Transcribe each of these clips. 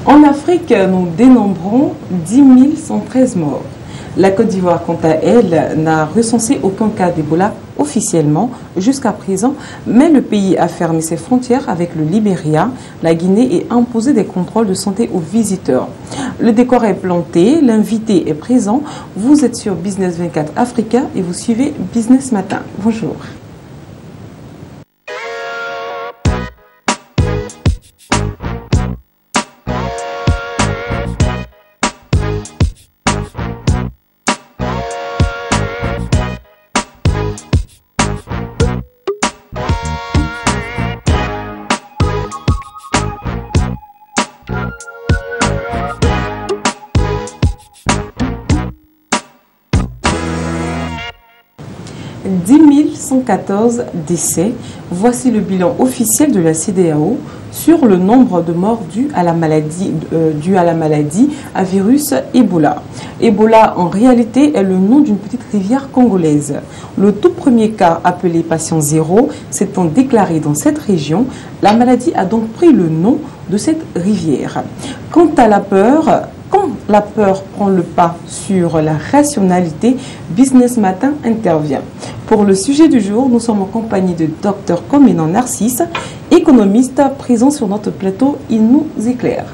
En Afrique, nous dénombrons 10 113 morts. La Côte d'Ivoire, quant à elle, n'a recensé aucun cas d'Ebola officiellement jusqu'à présent, mais le pays a fermé ses frontières avec le Libéria, la Guinée et imposé des contrôles de santé aux visiteurs. Le décor est planté, l'invité est présent. Vous êtes sur Business 24 Africa et vous suivez Business Matin. Bonjour. « 10 114 décès. Voici le bilan officiel de la CEDEAO sur le nombre de morts dus à la maladie à virus Ebola. Ebola, en réalité, est le nom d'une petite rivière congolaise. Le tout premier cas, appelé patient 0, s'étant déclaré dans cette région, la maladie a donc pris le nom de cette rivière. Quant à la peur, quand la peur prend le pas sur la rationalité, Business Matin intervient. Pour le sujet du jour, nous sommes en compagnie de Dr Koménan Narcisse, économiste présent sur notre plateau. Il nous éclaire.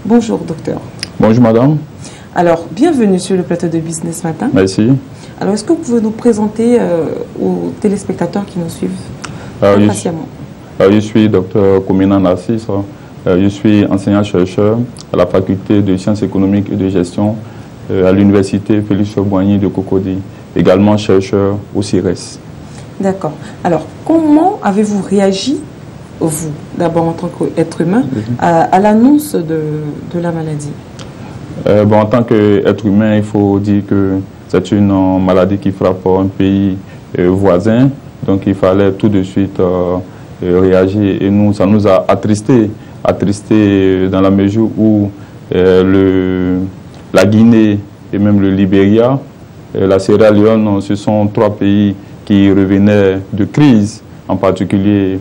Bonjour docteur. Bonjour madame. Alors, bienvenue sur le plateau de Business Matin. Merci. Alors, est-ce que vous pouvez nous présenter aux téléspectateurs qui nous suivent patiemment? Je suis Dr Koménan Narcisse. Je suis enseignant-chercheur à la faculté de sciences économiques et de gestion à l'université Félix-Houphouët-Boigny de Cocody, également chercheur au CIRES. D'accord. Alors, comment avez-vous réagi, vous, d'abord en tant qu'être humain, à l'annonce de la maladie? En tant qu'être humain, il faut dire que c'est une maladie qui frappe un pays voisin, donc il fallait tout de suite réagir et ça nous a attristés dans la mesure où la Guinée et même le Libéria, la Sierra Leone, ce sont trois pays qui revenaient de crise, en particulier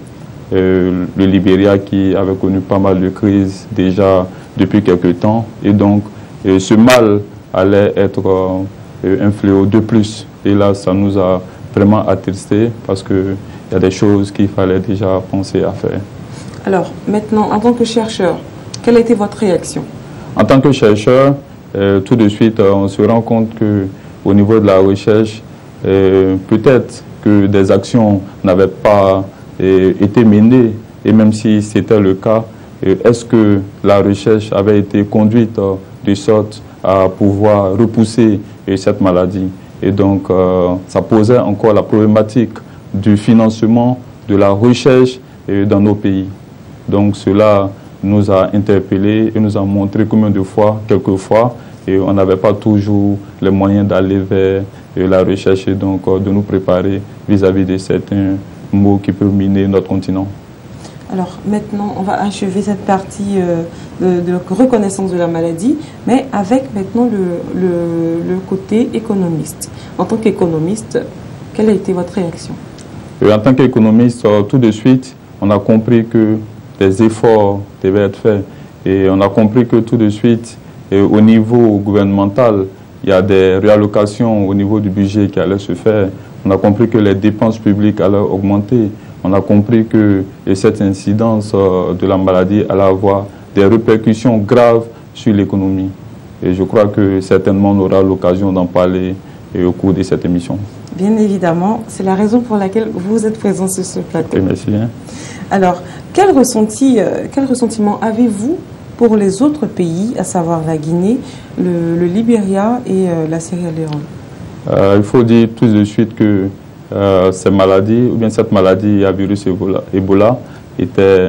le Libéria qui avait connu pas mal de crises déjà depuis quelques temps. Et donc, ce mal allait être un fléau de plus. Et là, ça nous a vraiment attristés parce qu'il y a des choses qu'il fallait déjà penser à faire. Alors, maintenant, en tant que chercheur, quelle a été votre réaction? En tant que chercheur, tout de suite, on se rend compte qu'au niveau de la recherche, peut-être que des actions n'avaient pas été menées. Et même si c'était le cas, est-ce que la recherche avait été conduite de sorte à pouvoir repousser cette maladie? Et donc, ça posait encore la problématique du financement de la recherche dans nos pays. Donc cela nous a interpellés et nous a montré combien de fois, quelquefois, et on n'avait pas toujours les moyens d'aller vers la recherche et donc de nous préparer vis-à-vis de certains maux qui peuvent miner notre continent. Alors maintenant, on va achever cette partie de reconnaissance de la maladie, mais avec maintenant le côté économiste. En tant qu'économiste, quelle a été votre réaction? En tant qu'économiste, tout de suite, on a compris que des efforts devaient être faits. Et on a compris que tout de suite, au niveau gouvernemental, il y a des réallocations au niveau du budget qui allaient se faire. On a compris que les dépenses publiques allaient augmenter. On a compris que cette incidence de la maladie allait avoir des répercussions graves sur l'économie. Et je crois que certainement on aura l'occasion d'en parler au cours de cette émission. Bien évidemment, c'est la raison pour laquelle vous êtes présent sur ce plateau. Merci. Alors, quel ressentiment avez-vous pour les autres pays, à savoir la Guinée, le Libéria et la Sierra Leone? Il faut dire tout de suite que cette maladie à virus Ebola était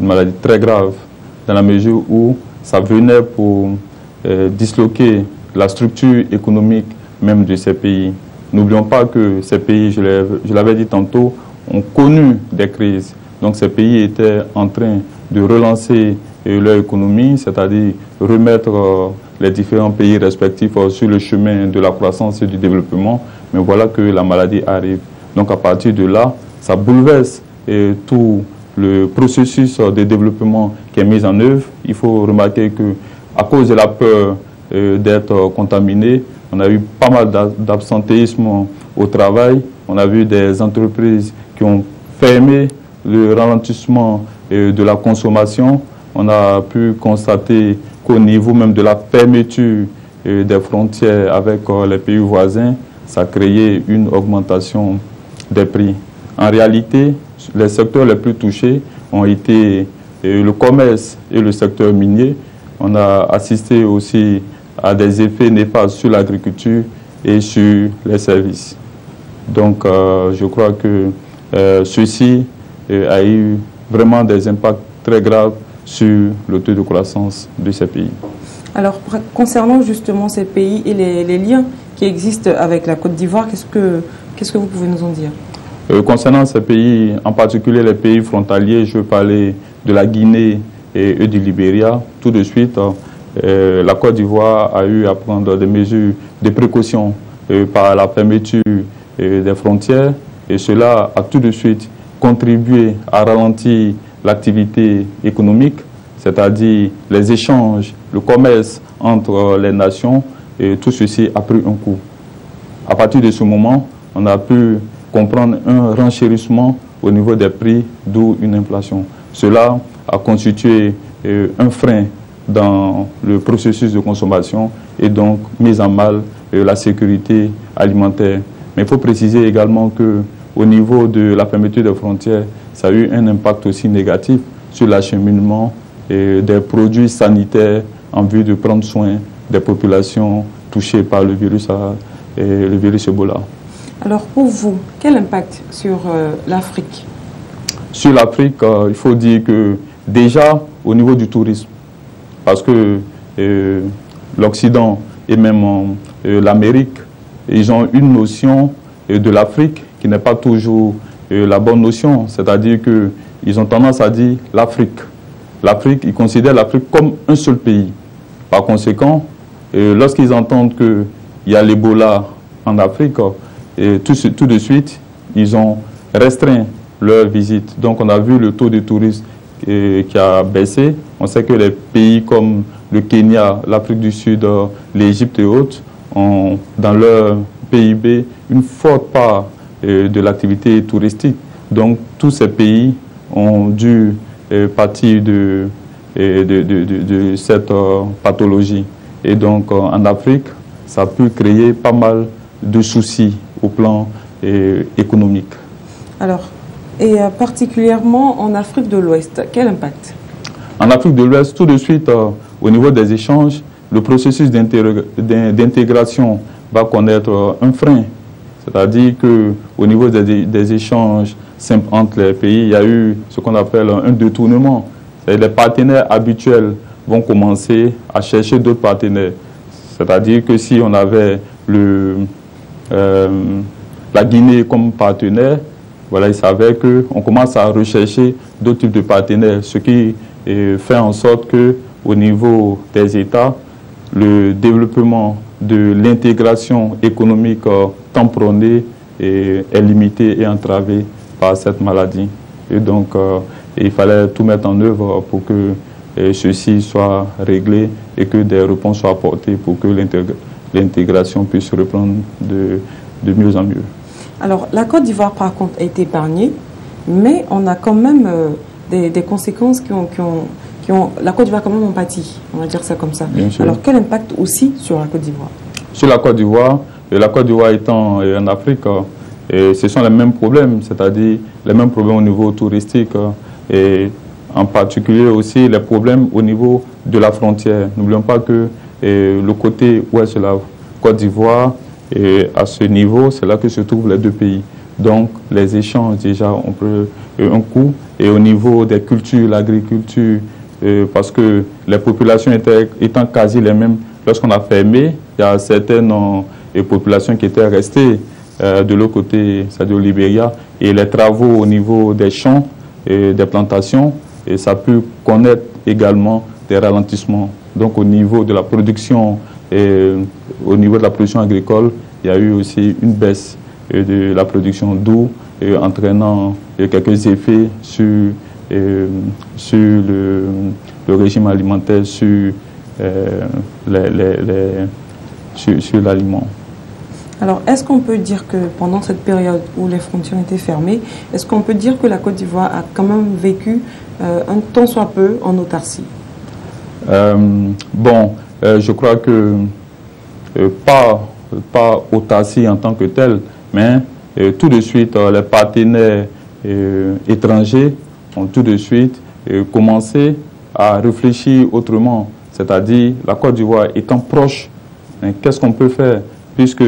une maladie très grave, dans la mesure où ça venait pour disloquer la structure économique même de ces pays. N'oublions pas que ces pays, je l'avais dit tantôt, ont connu des crises. Donc ces pays étaient en train de relancer leur économie, c'est-à-dire remettre les différents pays respectifs sur le chemin de la croissance et du développement. Mais voilà que la maladie arrive. Donc à partir de là, ça bouleverse tout le processus de développement qui est mis en œuvre, il faut remarquer qu'à cause de la peur d'être contaminé, on a eu pas mal d'absentéisme au travail. On a vu des entreprises qui ont fermé, le ralentissement de la consommation. On a pu constater qu'au niveau même de la fermeture des frontières avec les pays voisins, ça a créé une augmentation des prix. En réalité, les secteurs les plus touchés ont été le commerce et le secteur minier. On a assisté aussi à des effets néfastes sur l'agriculture et sur les services. Donc, je crois que ceci a eu vraiment des impacts très graves sur le taux de croissance de ces pays. Alors, concernant justement ces pays et les liens qui existent avec la Côte d'Ivoire, qu'est-ce que vous pouvez nous en dire? Concernant ces pays, en particulier les pays frontaliers, je veux parler de la Guinée et du Libéria. Tout de suite, la Côte d'Ivoire a eu à prendre des mesures de précaution par la fermeture des frontières, et cela a tout de suite contribué à ralentir l'activité économique, c'est-à-dire les échanges, le commerce entre les nations, et tout ceci a pris un coup. À partir de ce moment, on a pu comprendre un renchérissement au niveau des prix, d'où une inflation. Cela a constitué un frein dans le processus de consommation et donc mis en mal la sécurité alimentaire. Mais il faut préciser également qu'au niveau de la fermeture des frontières, ça a eu un impact aussi négatif sur l'acheminement des produits sanitaires en vue de prendre soin des populations touchées par le virus Ebola. Alors pour vous, quel impact sur l'Afrique? Sur l'Afrique, il faut dire que déjà au niveau du tourisme, parce que l'Occident et même l'Amérique, ils ont une notion de l'Afrique qui n'est pas toujours la bonne notion. C'est-à-dire qu'ils ont tendance à dire l'Afrique. L'Afrique, ils considèrent l'Afrique comme un seul pays. Par conséquent, lorsqu'ils entendent qu'il y a l'Ebola en Afrique, tout de suite, ils ont restreint leur visite. Donc on a vu le taux de tourisme qui a baissé. On sait que les pays comme le Kenya, l'Afrique du Sud, l'Égypte et autres ont dans leur PIB une forte part de l'activité touristique. Donc tous ces pays ont dû partir de cette pathologie. Et donc en Afrique, ça a pu créer pas mal de soucis au plan économique. Alors, et particulièrement en Afrique de l'Ouest, quel impact? En Afrique de l'Ouest, tout de suite, au niveau des échanges, le processus d'intégration va connaître un frein. C'est-à-dire qu'au niveau des échanges simples entre les pays, il y a eu ce qu'on appelle un détournement. Les partenaires habituels vont commencer à chercher d'autres partenaires. C'est-à-dire que si on avait la Guinée comme partenaire, voilà, il savait qu'on commence à rechercher d'autres types de partenaires, ce qui fait en sorte qu'au niveau des États, le développement de l'intégration économique tant prônée est limité et entravé par cette maladie. Et donc, il fallait tout mettre en œuvre pour que ceci soit réglé et que des réponses soient apportées pour que l'intégration puisse reprendre de mieux en mieux. Alors, la Côte d'Ivoire, par contre, a été épargnée, mais on a quand même des conséquences qui ont... La Côte d'Ivoire, quand même, en pâtit, on va dire ça comme ça. Bien sûr. Alors, quel impact aussi sur la Côte d'Ivoire? Sur la Côte d'Ivoire, étant en Afrique, ce sont les mêmes problèmes, c'est-à-dire les mêmes problèmes au niveau touristique et en particulier aussi les problèmes au niveau de la frontière. N'oublions pas que le côté ouest de la Côte d'Ivoire, à ce niveau, c'est là que se trouvent les deux pays. Donc les échanges déjà ont pris un coup. Et au niveau des cultures, l'agriculture, parce que les populations étant quasi les mêmes, lorsqu'on a fermé, il y a certaines populations qui étaient restées de l'autre côté, c'est-à-dire au Libéria, et les travaux au niveau des champs et des plantations, et ça a pu connaître également des ralentissements. Donc au niveau de la production agricole, il y a eu aussi une baisse de la production, d'où entraînant quelques effets sur sur le régime alimentaire, sur l'aliment. Alors, est-ce qu'on peut dire que pendant cette période où les frontières étaient fermées, est-ce qu'on peut dire que la Côte d'Ivoire a quand même vécu un tant soit peu en autarcie? Je crois que pas autarcie en tant que telle, mais tout de suite, les partenaires étrangers ont tout de suite commencé à réfléchir autrement. C'est-à-dire, la Côte d'Ivoire étant proche, qu'est-ce qu'on peut faire? Puisque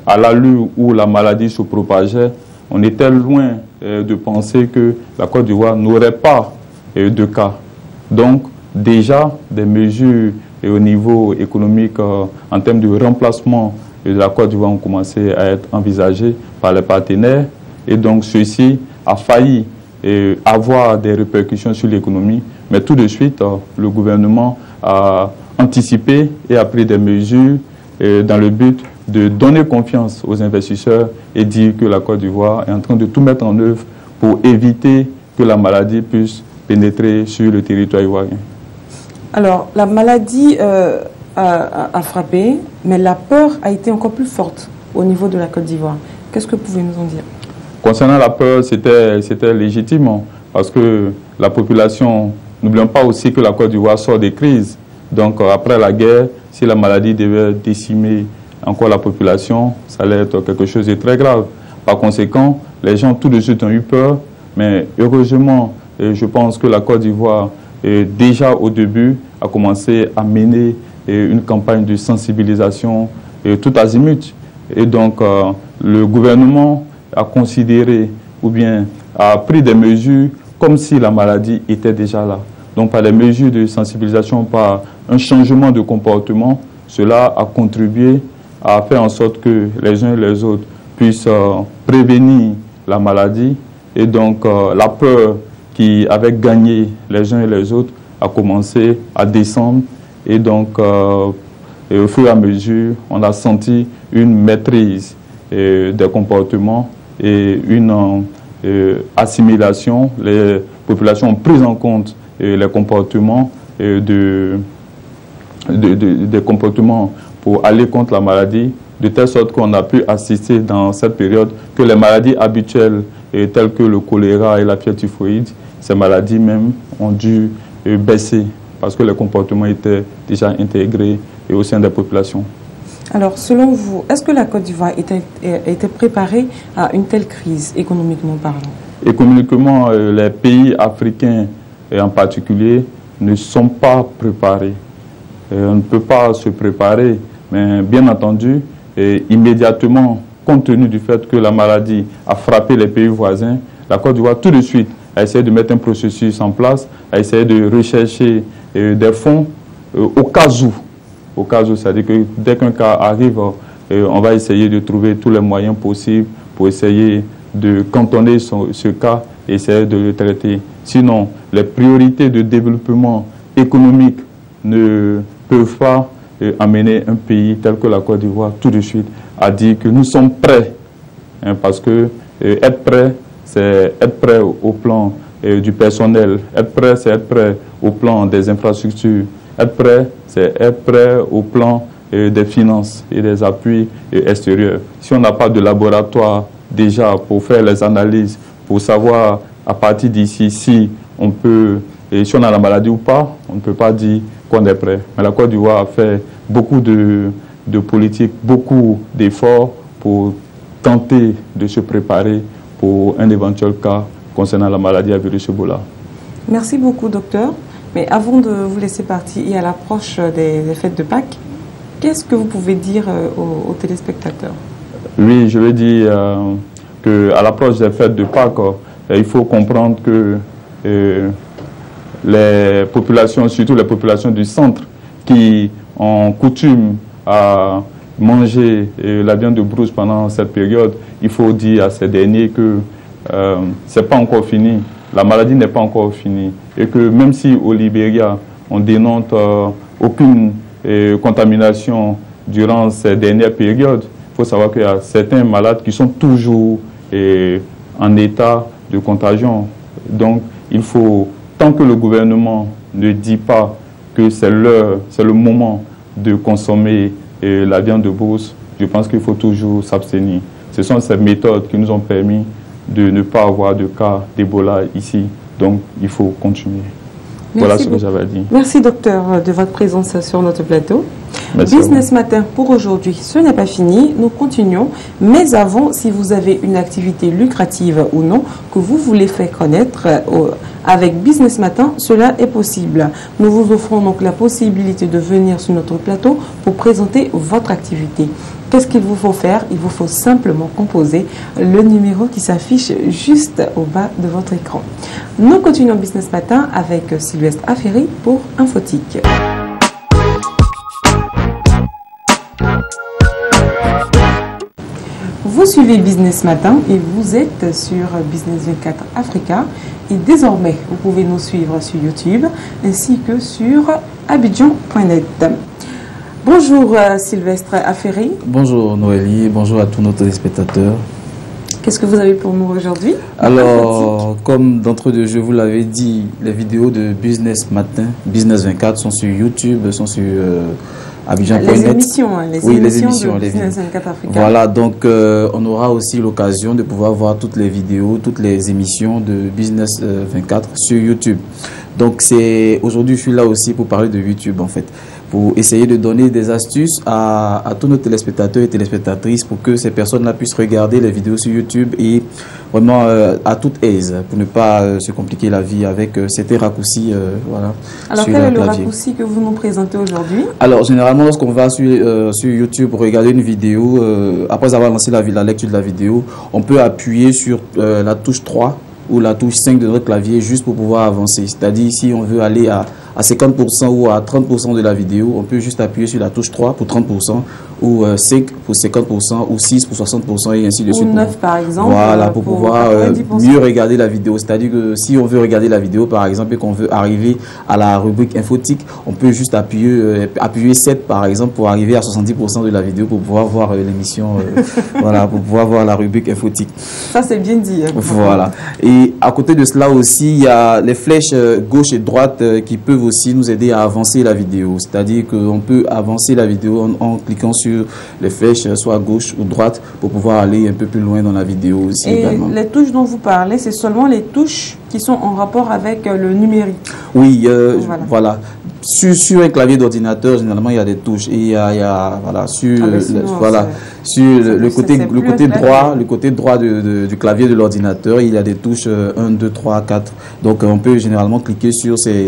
à l'allure où la maladie se propageait, on était loin de penser que la Côte d'Ivoire n'aurait pas de cas. Donc, déjà, des mesures au niveau économique en termes de remplacement de la Côte d'Ivoire ont commencé à être envisagées par les partenaires. Et donc, ceci a failli avoir des répercussions sur l'économie. Mais tout de suite, le gouvernement a anticipé et a pris des mesures dans le but de donner confiance aux investisseurs et dire que la Côte d'Ivoire est en train de tout mettre en œuvre pour éviter que la maladie puisse pénétrer sur le territoire ivoirien. Alors, la maladie a frappé, mais la peur a été encore plus forte au niveau de la Côte d'Ivoire. Qu'est-ce que vous pouvez nous en dire? Concernant la peur, c'était légitime parce que la population, n'oublions pas aussi que la Côte d'Ivoire sort des crises. Donc, après la guerre, si la maladie devait décimer encore la population, ça allait être quelque chose de très grave. Par conséquent, les gens tout de suite ont eu peur, mais heureusement, je pense que la Côte d'Ivoire, déjà au début, a commencé à mener une campagne de sensibilisation tout azimut. Et donc, le gouvernement a considéré ou bien a pris des mesures comme si la maladie était déjà là. Donc, par des mesures de sensibilisation, par un changement de comportement, cela a contribué à faire en sorte que les uns et les autres puissent prévenir la maladie. Et donc, la peur qui avait gagné les uns et les autres a commencé à descendre. Et donc, au fur et à mesure, on a senti une maîtrise des comportements et une assimilation. Les populations ont pris en compte les comportements des comportements pour aller contre la maladie, de telle sorte qu'on a pu assister dans cette période que les maladies habituelles telles que le choléra et la fièvre typhoïde, ces maladies même ont dû baisser parce que les comportements étaient déjà intégrés au sein des populations. Alors, selon vous, est-ce que la Côte d'Ivoire était préparée à une telle crise, économiquement parlant? Économiquement, les pays africains en particulier ne sont pas préparés. On ne peut pas se préparer, mais bien entendu, immédiatement, compte tenu du fait que la maladie a frappé les pays voisins, la Côte d'Ivoire tout de suite a essayé de mettre un processus en place, a essayé de rechercher des fonds au cas où, c'est-à-dire que dès qu'un cas arrive, on va essayer de trouver tous les moyens possibles pour essayer de cantonner ce cas et essayer de le traiter. Sinon, les priorités de développement économique ne peuvent pas amener un pays tel que la Côte d'Ivoire tout de suite à dire que nous sommes prêts. Parce que être prêt, c'est être prêt au plan du personnel. Être prêt, c'est être prêt au plan des infrastructures. Être prêt, c'est être prêt au plan des finances et des appuis extérieurs. Si on n'a pas de laboratoire déjà pour faire les analyses, pour savoir à partir d'ici si on peut, et si on a la maladie ou pas, on ne peut pas dire qu'on est prêt. Mais la Côte d'Ivoire a fait beaucoup de politiques, beaucoup d'efforts pour tenter de se préparer pour un éventuel cas concernant la maladie à virus Ebola. Merci beaucoup, docteur. Mais avant de vous laisser partir et à l'approche des fêtes de Pâques, qu'est-ce que vous pouvez dire aux téléspectateurs? Oui, je veux dire qu'à l'approche des fêtes de Pâques, il faut comprendre que les populations, surtout les populations du centre, qui ont coutume à manger la viande de brousse pendant cette période, il faut dire à ces derniers que ce n'est pas encore fini. La maladie n'est pas encore finie. Et que même si au Libéria, on dénote aucune contamination durant ces dernières périodes, il faut savoir qu'il y a certains malades qui sont toujours en état de contagion. Donc, il faut, tant que le gouvernement ne dit pas que c'est le moment de consommer la viande de brousse, je pense qu'il faut toujours s'abstenir. Ce sont ces méthodes qui nous ont permis de ne pas avoir de cas d'Ebola ici. Donc, il faut continuer. Voilà ce que j'avais à dire. Merci, docteur, de votre présence sur notre plateau. Merci Business Matin pour aujourd'hui, ce n'est pas fini, nous continuons. Mais avant, si vous avez une activité lucrative ou non, que vous voulez faire connaître avec Business Matin, cela est possible. Nous vous offrons donc la possibilité de venir sur notre plateau pour présenter votre activité. Qu'est-ce qu'il vous faut faire? Il vous faut simplement composer le numéro qui s'affiche juste au bas de votre écran. Nous continuons Business Matin avec Sylvestre Aferi pour Infotique. Vous suivez Business Matin et vous êtes sur Business 24 Africa. Et désormais, vous pouvez nous suivre sur YouTube ainsi que sur abidjan.net. Bonjour Sylvestre Aferi. Bonjour Noélie, bonjour à tous nos téléspectateurs. Qu'est-ce que vous avez pour nous aujourd'hui? Alors, comme d'entre deux jeux, vous l'avez dit, les vidéos de Business Matin, Business 24 sont sur YouTube, sont sur abidjan.net. Les émissions, les émissions de Business 24 Africa. Voilà, donc on aura aussi l'occasion de pouvoir voir toutes les vidéos, toutes les émissions de Business 24 sur YouTube. Donc aujourd'hui, je suis là aussi pour parler de YouTube en fait, pour essayer de donner des astuces à tous nos téléspectateurs et téléspectatrices pour que ces personnes-là puissent regarder les vidéos sur YouTube et vraiment à toute aise, pour ne pas se compliquer la vie avec certains raccourcis. Voilà, alors quel est le raccourci que vous nous présentez aujourd'hui? Alors généralement lorsqu'on va sur YouTube regarder une vidéo, après avoir lancé la lecture de la vidéo, on peut appuyer sur la touche 3 ou la touche 5 de notre clavier juste pour pouvoir avancer. C'est-à-dire si on veut aller à 50% ou à 30% de la vidéo, on peut juste appuyer sur la touche 3 pour 30% ou 5 pour 50% ou 6 pour 60% et ainsi de suite. Ou 9 par exemple. Voilà, pour pouvoir mieux regarder la vidéo. C'est-à-dire que si on veut regarder la vidéo par exemple et qu'on veut arriver à la rubrique infotique, on peut juste appuyer 7 par exemple pour arriver à 70% de la vidéo pour pouvoir voir l'émission, voilà, pour pouvoir voir la rubrique infotique. Ça c'est bien dit. Voilà. Et à côté de cela aussi, il y a les flèches gauche et droite qui peuvent aussi nous aider à avancer la vidéo. C'est-à-dire qu'on peut avancer la vidéo en cliquant sur les flèches, soit à gauche ou droite, pour pouvoir aller un peu plus loin dans la vidéo aussi. Et également. Les touches dont vous parlez, c'est seulement les touches qui sont en rapport avec le numérique. Oui, voilà. Sur un clavier d'ordinateur, généralement, il y a des touches. Et il y a voilà, sur le côté droit du clavier de l'ordinateur, il y a des touches 1, 2, 3, 4. Donc, on peut généralement cliquer sur ces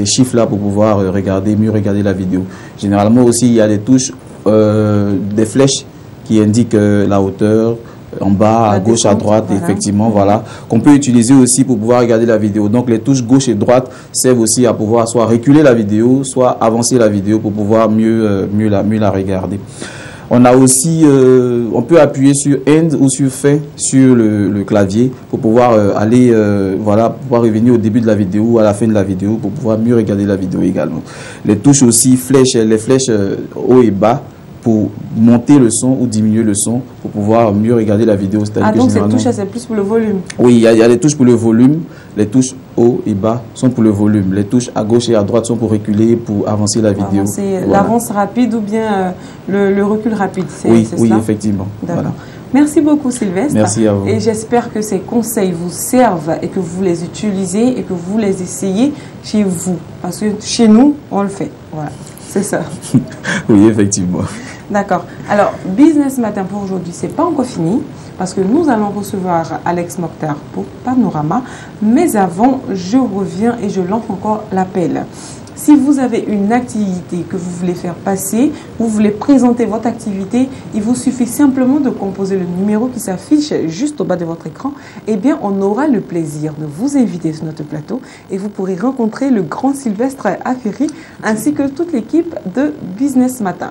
chiffres-là pour pouvoir mieux regarder la vidéo. Généralement aussi, il y a des touches, des flèches qui indiquent la hauteur, en bas, à gauche, à droite, voilà. Effectivement, voilà, qu'on peut utiliser aussi pour pouvoir regarder la vidéo. Donc, les touches gauche et droite servent aussi à pouvoir soit reculer la vidéo, soit avancer la vidéo pour pouvoir mieux la regarder. On a aussi, on peut appuyer sur End ou sur Fin sur le clavier pour pouvoir pouvoir revenir au début de la vidéo ou à la fin de la vidéo pour pouvoir mieux regarder la vidéo également. Les touches aussi, les flèches haut et bas, pour monter le son ou diminuer le son pour pouvoir mieux regarder la vidéo. Donc ces touches, c'est plus pour le volume? Oui, il y a les touches pour le volume. Les touches haut et bas sont pour le volume. Les touches à gauche et à droite sont pour reculer, pour avancer la vidéo. C'est l'avance rapide ou bien le recul rapide? Oui, effectivement. Voilà. Merci beaucoup Sylvestre. Merci à vous. Et j'espère que ces conseils vous servent et que vous les utilisez et que vous les essayez chez vous. Parce que chez nous, on le fait. Voilà, c'est ça. Oui, effectivement. D'accord. Alors, Business Matin pour aujourd'hui, c'est pas encore fini parce que nous allons recevoir Alex Mokhtar pour Panorama. Mais avant, je reviens et je lance encore l'appel. Si vous avez une activité que vous voulez faire passer, vous voulez présenter votre activité, il vous suffit simplement de composer le numéro qui s'affiche juste au bas de votre écran. Eh bien, on aura le plaisir de vous inviter sur notre plateau et vous pourrez rencontrer le grand Sylvestre Aferi ainsi que toute l'équipe de Business Matin.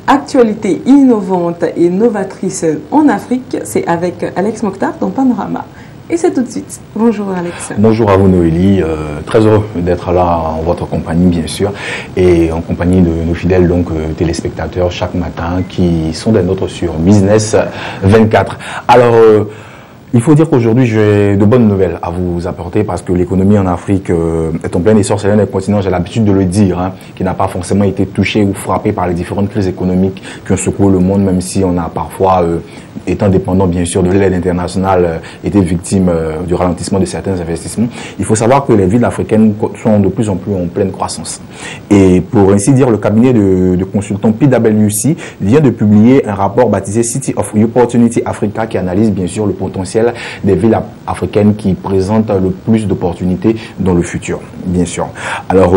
Actualité innovante et novatrice en Afrique, c'est avec Alex Mokhtar dans Panorama. Et c'est tout de suite. Bonjour Alex. Bonjour à vous Noélie, très heureux d'être là en votre compagnie bien sûr et en compagnie de nos fidèles donc téléspectateurs chaque matin qui sont des nôtres sur Business 24. Alors il faut dire qu'aujourd'hui, j'ai de bonnes nouvelles à vous apporter parce que l'économie en Afrique est en plein essor. C'est l'un des continents, j'ai l'habitude de le dire, hein, qui n'a pas forcément été touché ou frappé par les différentes crises économiques qui ont secoué le monde, même si on a parfois, étant dépendant bien sûr de l'aide internationale, été victime du ralentissement de certains investissements. Il faut savoir que les villes africaines sont de plus en plus en pleine croissance. Et pour ainsi dire, le cabinet de consultants PwC vient de publier un rapport baptisé City of Opportunity Africa qui analyse bien sûr le potentiel des villes africaines qui présentent le plus d'opportunités dans le futur, bien sûr. Alors,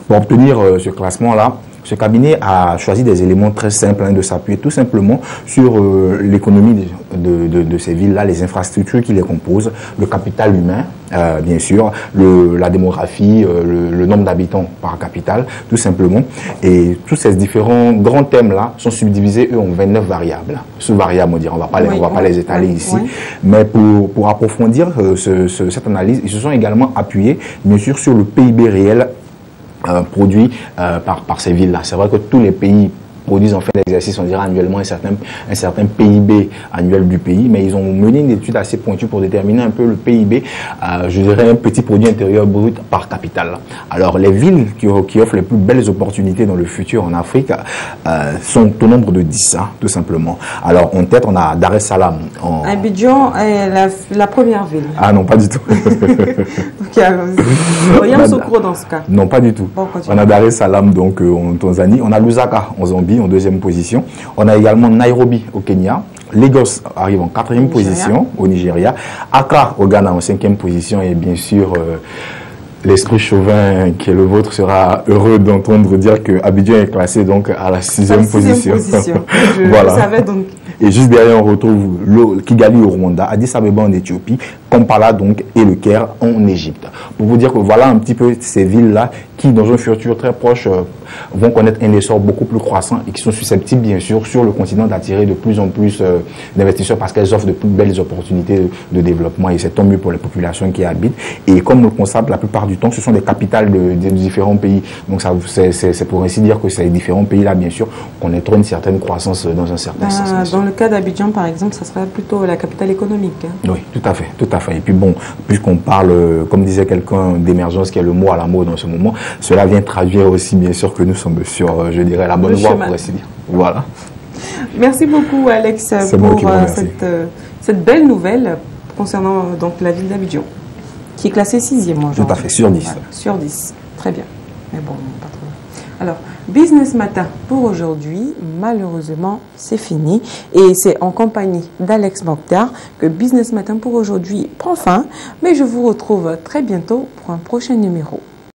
pour obtenir ce classement-là, ce cabinet a choisi des éléments très simples de s'appuyer tout simplement sur l'économie de ces villes-là, les infrastructures qui les composent, le capital humain, bien sûr, la démographie, le nombre d'habitants par capitale, tout simplement. Et tous ces différents grands thèmes-là sont subdivisés, eux, en 29 variables. Sous-variables, on dirait, on va pas les étaler ici. Oui. Mais pour approfondir cette analyse, ils se sont également appuyés, bien sûr, sur le PIB réel produit par ces villes-là. C'est vrai que tous les pays produisent en fait l'exercice, on dirait annuellement un certain PIB annuel du pays, mais ils ont mené une étude assez pointue pour déterminer un peu le PIB, je dirais un petit produit intérieur brut par capitale. Alors les villes qui offrent les plus belles opportunités dans le futur en Afrique sont au nombre de 10, hein, tout simplement. Alors en tête, on a Dar es Salaam. Abidjan est la première ville. Ah non, pas du tout. Rien Sokro dans ce cas. Non, pas du tout. Bon, on a Dar es Salaam donc en Tanzanie, on a Lusaka en Zambie en deuxième position. On a également Nairobi au Kenya. Lagos arrive en 4e position au Nigeria. Accra au Ghana en 5e position. Et bien sûr, l'esprit chauvin qui est le vôtre sera heureux d'entendre dire que Abidjan est classé donc à la 6e position. Voilà. Je savais donc. Et juste derrière, on retrouve Kigali au Rwanda, Addis Abeba en Éthiopie, Kampala donc et le Caire en Égypte. Pour vous dire que voilà un petit peu ces villes-là qui, dans un futur très proche, vont connaître un essor beaucoup plus croissant et qui sont susceptibles, bien sûr, sur le continent d'attirer de plus en plus d'investisseurs parce qu'elles offrent de plus belles opportunités de développement et c'est tant mieux pour les populations qui y habitent. Et comme on le constate, la plupart du temps, ce sont des capitales de différents pays. Donc c'est pour ainsi dire que ces différents pays-là, bien sûr, connaîtront une certaine croissance dans un certain sens. Dans le cas d'Abidjan, par exemple, ça serait plutôt la capitale économique. Hein. Oui, tout à fait, tout à fait. Et puis bon, puisqu'on parle, comme disait quelqu'un, d'émergence qui est le mot à la mode en ce moment, cela vient traduire aussi, bien sûr, que nous sommes sur, je dirais, la bonne voie, pour ainsi dire. Voilà. Merci beaucoup, Alex, pour cette belle nouvelle concernant donc, la ville d'Abidjan, qui est classée 6e. Tout à fait, sur 10. Voilà, sur 10, très bien. Mais bon, pas trop. Alors, Business Matin pour aujourd'hui, malheureusement, c'est fini. Et c'est en compagnie d'Alex Mokhtar que Business Matin pour aujourd'hui prend fin. Mais je vous retrouve très bientôt pour un prochain numéro.